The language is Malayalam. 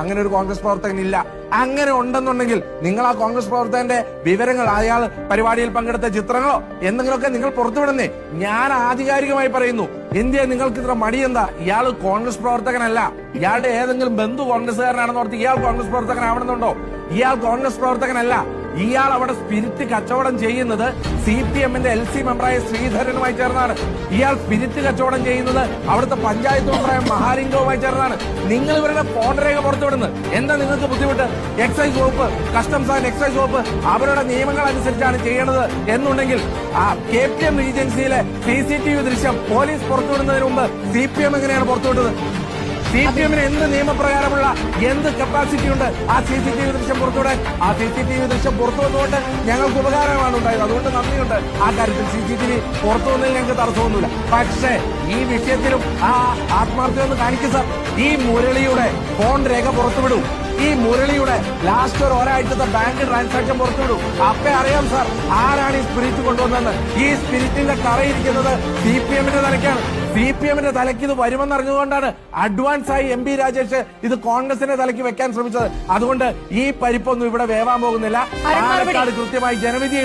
അങ്ങനെ ഒരു കോൺഗ്രസ് പ്രവർത്തകൻ ഇല്ല. അങ്ങനെ ഉണ്ടെന്നുണ്ടെങ്കിൽ നിങ്ങൾ ആ കോൺഗ്രസ് പ്രവർത്തകന്റെ വിവരങ്ങൾ, അയാൾ പരിപാടിയിൽ പങ്കെടുത്ത ചിത്രങ്ങളോ എന്തെങ്കിലുമൊക്കെ നിങ്ങൾ പുറത്തുവിടുന്നേ. ഞാൻ ആധികാരികമായി പറയുന്നു, എന്തിയാ നിങ്ങൾക്ക് ഇത്ര മടി? എന്താ? ഇയാൾ കോൺഗ്രസ് പ്രവർത്തകനല്ല. ഇയാളുടെ ഏതെങ്കിലും ബന്ധു കോൺഗ്രസ്സുകാരനാണെന്ന് ഓർത്ത് ഇയാൾ കോൺഗ്രസ് പ്രവർത്തകനാവണമെന്നുണ്ടോ? ഇയാൾ കോൺഗ്രസ് പ്രവർത്തകനല്ല. ഇയാൾ അവിടെ സ്പിരിറ്റ് കച്ചവടം ചെയ്യുന്നത് CPM-ന്റെ LC മെമ്പറായ ശ്രീധരനുമായി ചേർന്നാണ്. ഇയാൾ സ്പിരിറ്റ് കച്ചവടം ചെയ്യുന്നത് അവിടുത്തെ പഞ്ചായത്ത് മെമ്പറായ മഹാലിംഗവുമായി ചേർന്നാണ്. നിങ്ങൾ ഇവരുടെ ഫോൺ രേഖ പുറത്തുവിടുന്നത് എന്താ നിങ്ങൾക്ക് ബുദ്ധിമുട്ട്? എക്സൈസ് വകുപ്പ്, കസ്റ്റംസ് ആൻഡ് എക്സൈസ് വകുപ്പ് അവരുടെ നിയമങ്ങൾ അനുസരിച്ചാണ് ചെയ്യേണ്ടത് എന്നുണ്ടെങ്കിൽ ആ KPM ഏജൻസിയിലെ CCTV ദൃശ്യം പോലീസ് പുറത്തുവിടുന്നതിന് മുമ്പ് CPM എങ്ങനെയാണ് പുറത്തുവിട്ടത്? CPM-ന് എന്ത് നിയമപ്രകാരമുള്ള എന്ത് കപ്പാസിറ്റി ഉണ്ട് ആ CCTV ദൃശ്യം പുറത്തുവിടാൻ? ആ CCTV ദൃശ്യം പുറത്തു വന്നുകൊണ്ട് ഞങ്ങൾക്ക് ഉപകാരമാണ് ഉണ്ടായത്. അതുകൊണ്ട് നന്ദിയുണ്ട്. ആ കാര്യത്തിൽ CCTV പുറത്തു വന്നതിൽ ഞങ്ങൾക്ക് തടസ്സമൊന്നുമില്ല. പക്ഷേ ഈ വിഷയത്തിലും ആ ആത്മാർത്ഥത ഒന്ന് കാണിക്കും സാർ. ഈ മുരളിയുടെ ഫോൺ രേഖ പുറത്തുവിടും. ഈ മുരളിയുടെ ലാസ്റ്റ് ഒരാഴ്ചത്തെ ബാങ്ക് ട്രാൻസാക്ഷൻ പുറത്തുവിടൂ. അപ്പേ അറിയാം സാർ ആരാണ് ഈ സ്പിരിറ്റ് കൊണ്ടുവന്നതെന്ന്. ഈ സ്പിരിറ്റിന്റെ കറയിരിക്കുന്നത് CPM-ന്റെ തലയ്ക്കാണ്. CPM-ന്റെ തലയ്ക്ക് ഇത് വരുമെന്ന് അറിഞ്ഞുകൊണ്ടാണ് അഡ്വാൻസ് ആയി MP രാജേഷ് ഇത് കോൺഗ്രസിന്റെ തലയ്ക്ക് വെക്കാൻ ശ്രമിച്ചത്. അതുകൊണ്ട് ഈ പരിപ്പൊന്നും ഇവിടെ വേവാൻ പോകുന്നില്ല. പാലക്കാട് കൃത്യമായി ജനവിധി